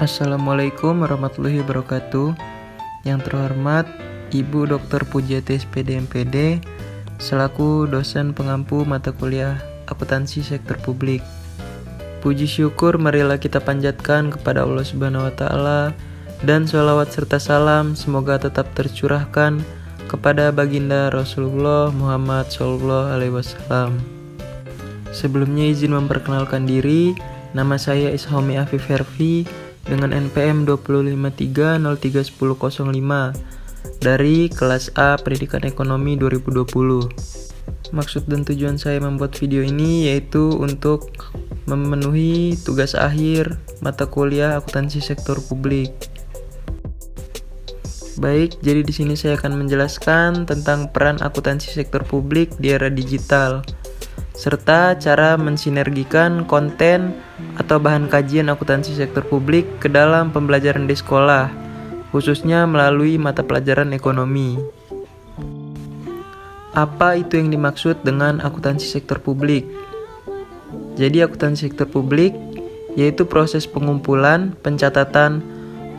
Assalamualaikum warahmatullahi wabarakatuh. Yang terhormat Ibu Dr. Pujiati SPD MPD selaku dosen pengampu mata kuliah akuntansi sektor publik. Puji syukur marilah kita panjatkan kepada Allah Subhanahu wa taala dan sholawat serta salam semoga tetap tercurahkan kepada baginda Rasulullah Muhammad SAW. Sebelumnya izin memperkenalkan diri, nama saya Ishomi Afif Herfi dengan NPM 253031005 dari kelas A Pendidikan Ekonomi 2020. Maksud dan tujuan saya membuat video ini yaitu untuk memenuhi tugas akhir mata kuliah akuntansi sektor publik. Baik, jadi di sini saya akan menjelaskan tentang peran akuntansi sektor publik di era digital serta cara mensinergikan konten atau bahan kajian akuntansi sektor publik ke dalam pembelajaran di sekolah, khususnya melalui mata pelajaran ekonomi. Apa itu yang dimaksud dengan akuntansi sektor publik? Jadi akuntansi sektor publik yaitu proses pengumpulan, pencatatan,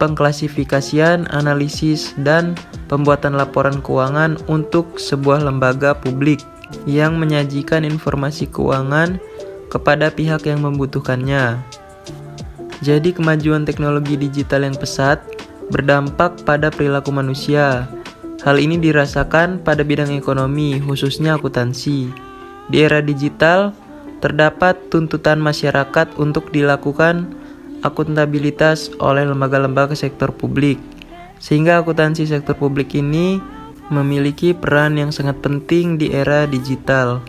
pengklasifikasian, analisis, dan pembuatan laporan keuangan untuk sebuah lembaga publik yang menyajikan informasi keuangan kepada pihak yang membutuhkannya. Jadi kemajuan teknologi digital yang pesat berdampak pada perilaku manusia. Hal ini dirasakan pada bidang ekonomi, khususnya akuntansi. Di era digital, terdapat tuntutan masyarakat untuk dilakukan akuntabilitas oleh lembaga-lembaga sektor publik, sehingga akuntansi sektor publik ini memiliki peran yang sangat penting di era digital.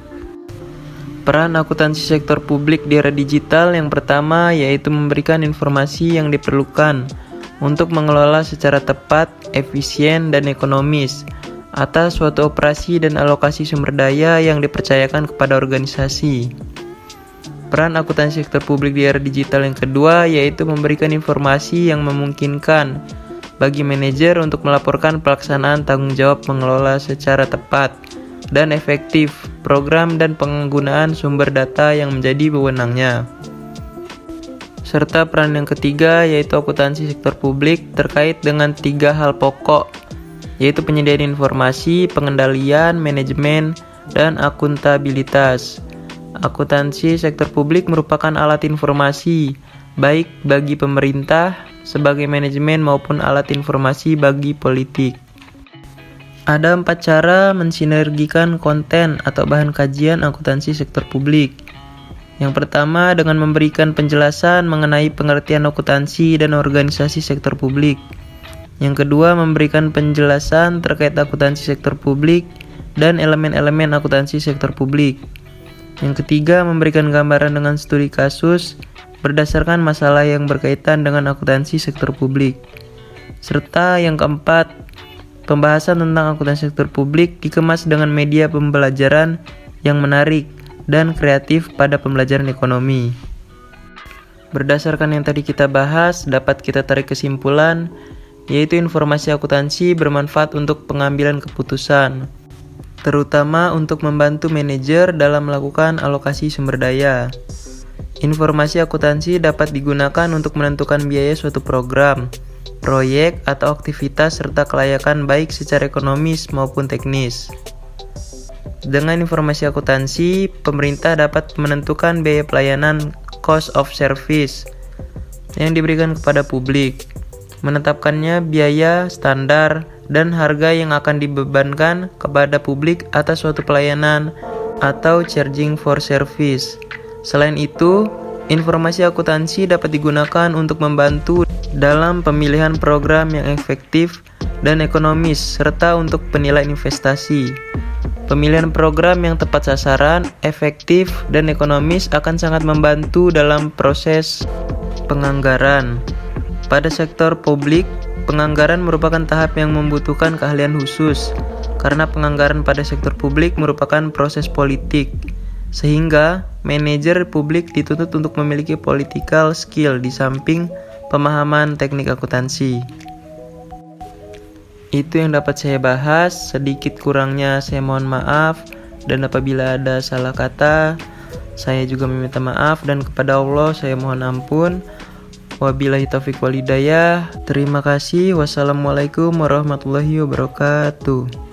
Peran akuntansi sektor publik di era digital yang pertama yaitu memberikan informasi yang diperlukan untuk mengelola secara tepat, efisien, dan ekonomis atas suatu operasi dan alokasi sumber daya yang dipercayakan kepada organisasi. Peran akuntansi sektor publik di era digital yang kedua yaitu memberikan informasi yang memungkinkan bagi manajer untuk melaporkan pelaksanaan tanggung jawab mengelola secara tepat dan efektif program dan penggunaan sumber data yang menjadi wewenangnya. Serta peran yang ketiga yaitu akuntansi sektor publik terkait dengan 3 hal pokok, yaitu penyediaan informasi, pengendalian, manajemen, dan akuntabilitas. Akuntansi sektor publik merupakan alat informasi baik bagi pemerintah sebagai manajemen maupun alat informasi bagi politik. Ada 4 cara mensinergikan konten atau bahan kajian akuntansi sektor publik. Yang pertama dengan memberikan penjelasan mengenai pengertian akuntansi dan organisasi sektor publik. Yang kedua memberikan penjelasan terkait akuntansi sektor publik dan elemen-elemen akuntansi sektor publik. Yang ketiga memberikan gambaran dengan studi kasus berdasarkan masalah yang berkaitan dengan akuntansi sektor publik. Serta yang keempat, pembahasan tentang akuntansi sektor publik dikemas dengan media pembelajaran yang menarik dan kreatif pada pembelajaran ekonomi. Berdasarkan yang tadi kita bahas, dapat kita tarik kesimpulan, yaitu informasi akuntansi bermanfaat untuk pengambilan keputusan, terutama untuk membantu manajer dalam melakukan alokasi sumber daya. Informasi akuntansi dapat digunakan untuk menentukan biaya suatu program, proyek, atau aktivitas serta kelayakan baik secara ekonomis maupun teknis. Dengan informasi akuntansi, pemerintah dapat menentukan biaya pelayanan cost of service yang diberikan kepada publik, menetapkannya biaya standar dan harga yang akan dibebankan kepada publik atas suatu pelayanan atau charging for service. Selain itu, informasi akuntansi dapat digunakan untuk membantu dalam pemilihan program yang efektif dan ekonomis serta untuk penilaian investasi. Pemilihan program yang tepat sasaran, efektif, dan ekonomis akan sangat membantu dalam proses penganggaran. Pada sektor publik, penganggaran merupakan tahap yang membutuhkan keahlian khusus karena penganggaran pada sektor publik merupakan proses politik. Sehingga manajer publik dituntut untuk memiliki political skill di samping pemahaman teknik akuntansi. Itu yang dapat saya bahas, sedikit kurangnya saya mohon maaf, dan apabila ada salah kata, saya juga meminta maaf dan kepada Allah saya mohon ampun. Wabillahi taufiq walhidayah. Terima kasih. Wassalamualaikum warahmatullahi wabarakatuh.